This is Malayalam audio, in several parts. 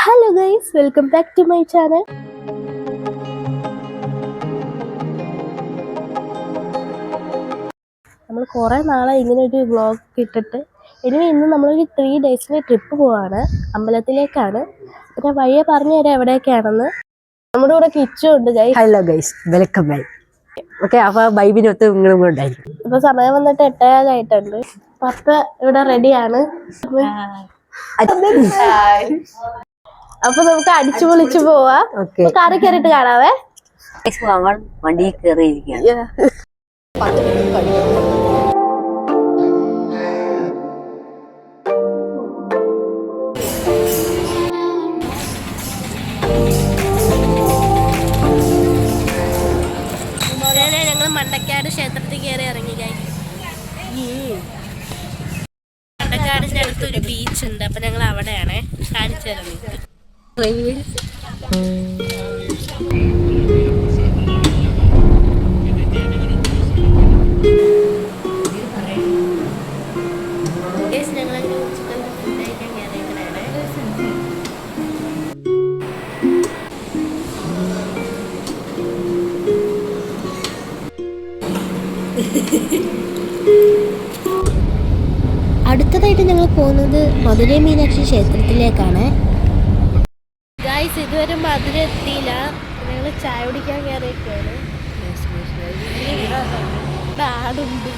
Hello guys, welcome back to my channel. നമ്മൾ കുറേ നാളായി ഇങ്ങനെ ഒരു വ്ളോഗ് ഇട്ടിട്ട്. ഇന്ന് നമ്മളൊരു 3 ഡേയ്സിൻ്റെ ട്രിപ്പ് പോവാണ്, അമ്പലത്തിലേക്കാണ്. പിന്നെ വഴിയെ പറഞ്ഞു തരാം എവിടെയൊക്കെയാണെന്ന്. നമ്മുടെ കൂടെ കിച്ചു ഉണ്ട് guys. Hello guys, welcome back. Okay, അപ്പൊ ബൈബിനൊത്ത് നിങ്ങളും ഉണ്ടായിരിക്കും. ഇപ്പൊ സമയം വന്നിട്ട് 8:15 പപ്പ ഇവിടെ റെഡിയാണ്. അപ്പൊ നമുക്ക് അടിച്ചു പൊളിച്ചു പോവാ. കാറി കയറിട്ട് കാണാവേ. വണ്ടി കയറിയിരിക്കുകയാണ്. ഞങ്ങൾ മണ്ടക്കാട് ക്ഷേത്രത്തിൽ കയറി ഇറങ്ങി. മണ്ടക്കാടിന്റെ അടുത്തൊരു ബീച്ച് ഉണ്ട്, അപ്പൊ ഞങ്ങൾ അവിടെയാണ്. കാണിച്ചു തരാം. അടുത്തതായിട്ട് ഞങ്ങൾ പോകുന്നത് മധുരൈ മീനാക്ഷി ക്ഷേത്രത്തിലേക്കാണ്. ഗൈസ്, ഇതുവരെ മധുര എത്തിയില്ല. ഞങ്ങൾ ചായ കുടിക്കാൻ കയറിയൊക്കെയാണ്. ആടുണ്ട്.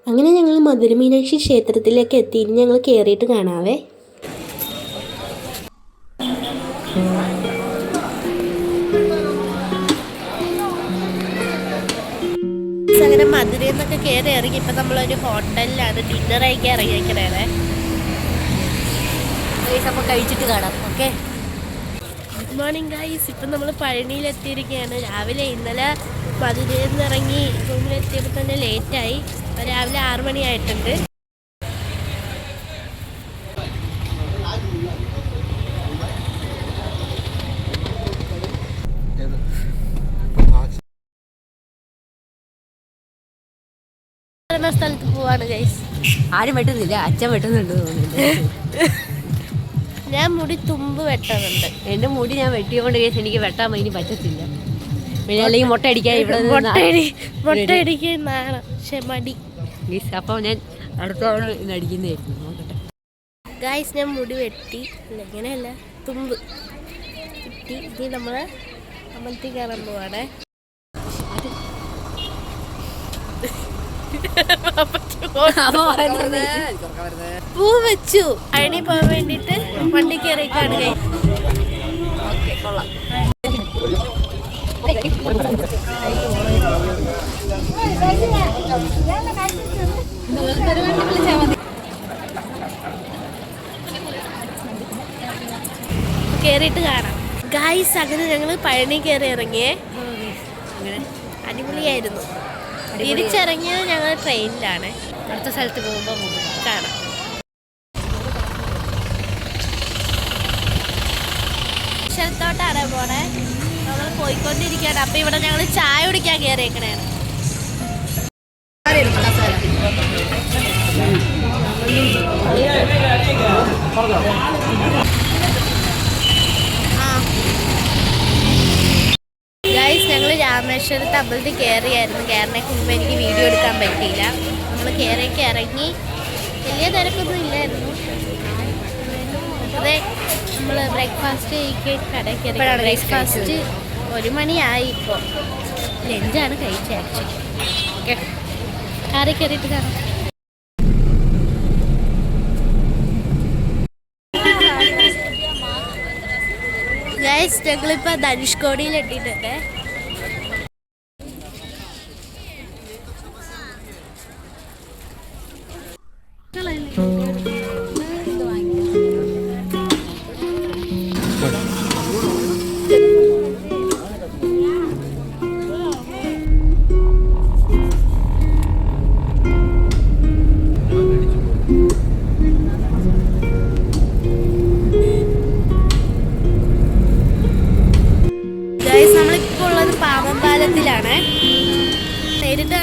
അങ്ങനെ ഞങ്ങൾ മധുര മീനാക്ഷി ക്ഷേത്രത്തിലേക്ക് എത്തി. ഇനി ഞങ്ങൾ കയറിയിട്ട് കാണാവേ. അങ്ങനെ മധുരയിൽ നിന്നൊക്കെ കയറി ഇറങ്ങി. ഇപ്പം നമ്മളൊരു ഹോട്ടലിലാണ് ഡിന്നർ കഴിക്കാൻ ഇറങ്ങിയേക്കണേ. അപ്പോൾ കഴിച്ചിട്ട് കാണാം. Okay, good morning guys. ഇപ്പം നമ്മൾ പഴനിയിലെത്തിയിരിക്കുകയാണ്. രാവിലെ ഇന്നലെ മധുരയിൽ നിന്ന് ഇറങ്ങി റൂമിലെത്തിയപ്പോൾ തന്നെ ലേറ്റായി. രാവിലെ 6 മണിയായിട്ടുണ്ട്. സ്ഥലത്ത് പോവാണ് ഗൈസ്. ആരും വെട്ടുന്നില്ല, അച്ഛൻ വെട്ടുന്നുണ്ട് തോന്നുന്നു. ഞാൻ മുടി തുമ്പ് വെട്ടുന്നുണ്ട്. എൻ്റെ മുടി ഞാൻ വെട്ടിയോണ്ട് ഗൈസ് എനിക്ക് വെട്ടാൻ ഇനി പറ്റത്തില്ല. പിന്നെ അല്ലെങ്കിൽ മുട്ട അടിക്കാൻ ഇവിടെ മുട്ടയടിക്കുന്നതാണ്. പക്ഷെ മടി ഗൈസ്. അപ്പോൾ ഞാൻ അടുത്ത തവണ ഇന്ന് അടിക്കുന്നതായിരുന്നു. നോക്കട്ടെ ഗൈസ്, ഞാൻ മുടി വെട്ടി. ഇങ്ങനെയല്ല, തുമ്പ് വെട്ടി. ഇനി നമ്മൾ അമ്പലത്തിൽ കയറാൻ പോവാണ്. പൂ വെച്ചു. അയണി പോകാൻ വേണ്ടിട്ട് വണ്ടി കയറിക്കാണ്. കേറിയിട്ട് കാണാം ഗൈസ്. അങ്ങനെ ഞങ്ങൾ പഴനി കയറി ഇറങ്ങിയേ. അടിപൊളിയായിരുന്നു. തിരിച്ചിറങ്ങിയത് ഞങ്ങൾ ട്രെയിനിലാണ്. അടുത്ത സ്ഥലത്ത് പോകുമ്പോൾ കാണാം. സ്ഥലത്തോട്ടാണ് പോണേ. നമ്മൾ പോയിക്കൊണ്ടിരിക്കുകയാണ്. അപ്പം ഇവിടെ ഞങ്ങൾ ചായ കുടിക്കാൻ കയറിയേക്കണേ. ഗൈസ്, ഞങ്ങൾ രാമേശ്വരത്ത് അമ്പലത്തിൽ കയറിയായിരുന്നു. കയറിനേക്ക് മുമ്പ് എനിക്ക് വീഡിയോ എടുക്കാൻ പറ്റിയില്ല. നമ്മൾ കയറിയൊക്കെ ഇറങ്ങി. വലിയ തിരക്കൊന്നും ഇല്ലായിരുന്നു. അതെ, നമ്മൾ ബ്രേക്ക്ഫാസ്റ്റ് കടയിൽ കയറി. ബ്രേക്ക്ഫാസ്റ്റ് 1 മണിയായി. ഇപ്പോൾ ലഞ്ചാണ് കഴിച്ചത് ആക്ച്വലി. ഓക്കെ, കാറിൽ കയറിയിട്ട് കാണാം. ഗൈസ്, ഞങ്ങളിപ്പോൾ ധനുഷ്കോടിയിൽ എത്തിയിട്ടുണ്ട്.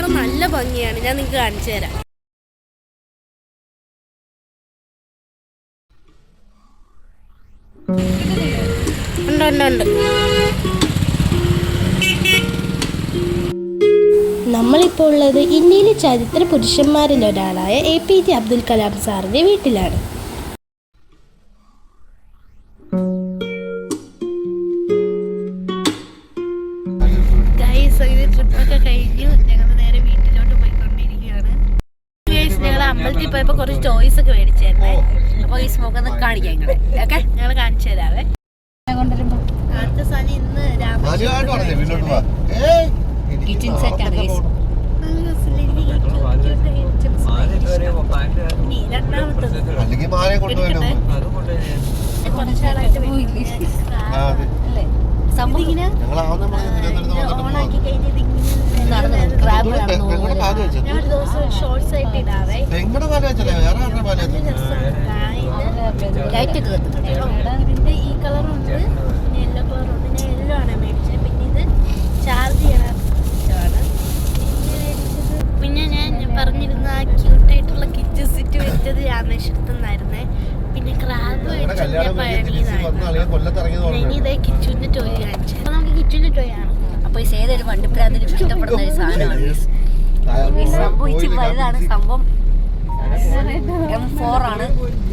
കാണാൻ നല്ല ഭംഗിയാണ്. ഞാൻ നിങ്ങൾക്ക് കാണിച്ചു തരാം. ഉണ്ട്. നമ്മളിപ്പോൾ ഉള്ളത് ഇന്ത്യയിലെ ചരിത്ര പുരുഷന്മാരിൽ ഒരാളായ APJ അബ്ദുൽ കലാം സാറിൻ്റെ വീട്ടിലാണ്. ട്രിപ്പൊക്കെ കഴിഞ്ഞു ഞങ്ങൾ നേരെ വീട്ടിലോട്ട് പോയിക്കൊണ്ടിരിക്കുകയാണ്. ഞങ്ങൾ അമ്പലത്തിൽ പോയപ്പോൾ കുറച്ച് ടോയ്സ് ഒക്കെ മേടിച്ചായിരുന്നേ. അപ്പോൾ ഈ സ്മോക്ക് ഒന്ന് കാണിക്കാം ഓക്കെ, ഞങ്ങൾ കാണിച്ചു തരാവേ. അടുത്ത സ്ഥലം ഇന്ന് കിച്ചൺ സെറ്റ് ആണ് ഗൈസ്. ഷോർട്സ് ആയിട്ട് ഇടാവേ. ഇതിന്റെ ഈ കളറുണ്ട്, യെല്ലോ കളറുണ്ട്. ഞാൻ യെല്ലോ ആണ് മേടിച്ചത്. പിന്നെ ഇത് ചാർജ് ചെയ്യണ പിന്നെ ഞാൻ പറഞ്ഞിരുന്ന ആ ക്യൂട്ടായിട്ടുള്ള കിച്ചൺ സെറ്റ് വെച്ചത് രാമേശ്വരത്തു നിന്നായിരുന്നേ. പിന്നെ ക്രാബ് വെച്ചത് ഞാൻ പഴനിന്നായിരുന്നു. ഇനി ഇതേ കിച്ചുവിന്റെ ടോയ് കാണിച്ചു. അപ്പൊ നമുക്ക് കിച്ചുവിന്റെ ടോയ് ആണ്. അപ്പൊ ഈ ഏതൊരു വണ്ടിപ്രാന്തിന് ഇഷ്ടപ്പെടുന്ന ഒരു സാധനമാണ്. സംഭവിച്ച് വലുതാണ് സംഭവം. M4 ആണ്.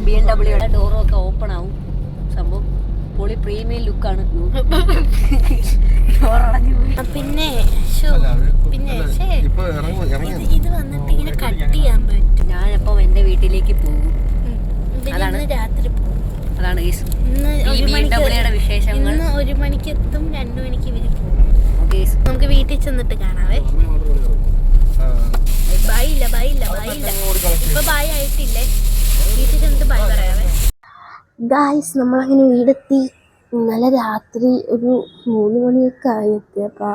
BMW ഡോറും ഒക്കെ ഓപ്പൺ ആവും. സംഭവം പൊളി പ്രീമിയം ലുക്കാണ്. പിന്നെ ഇത് വന്നിട്ട് ഇങ്ങനെ കട്ട് ചെയ്യാൻ പറ്റും. ഞാനപ്പോ എന്റെ വീട്ടിലേക്ക് പോകും. അതാണ് രാത്രി പോകും. അതാണ് ഇന്ന് വിശേഷങ്ങൾ. 1 മണിക്ക് എത്തും, 2 മണിക്ക് ഇവര് പോകും. നമുക്ക് വീട്ടിൽ ചെന്നിട്ട് കാണാവേ. ബൈ ഇല്ല ഇപ്പൊ ബൈ ആയിട്ടില്ലേ, വീട്ടിൽ ചെന്നിട്ട് ബൈ പറയാവേ. ഗായ്സ്, നമ്മളങ്ങനെ വീടെത്തി. ഇന്നലെ രാത്രി ഒരു 3 മണിയൊക്കെ ആയി എത്തിയപ്പോൾ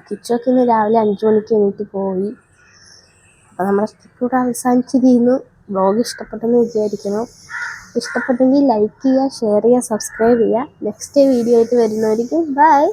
കിച്ചൊക്കെ ഇന്ന് രാവിലെ 5 മണിക്ക് എണീറ്റ് പോയി. അപ്പോൾ നമ്മുടെ ട്രിപ്പ് ഇവിടെ അവസാനിച്ചിരിക്കുന്നു. വ്ളോഗ് ഇഷ്ടപ്പെട്ടെന്ന് വിചാരിക്കണം. ഇഷ്ടപ്പെട്ടെങ്കിൽ ലൈക്ക് ചെയ്യുക, ഷെയർ ചെയ്യുക, സബ്സ്ക്രൈബ് ചെയ്യുക. നെക്സ്റ്റ് വീഡിയോ ആയിട്ട് വരുന്നവരിക്കും ബൈ.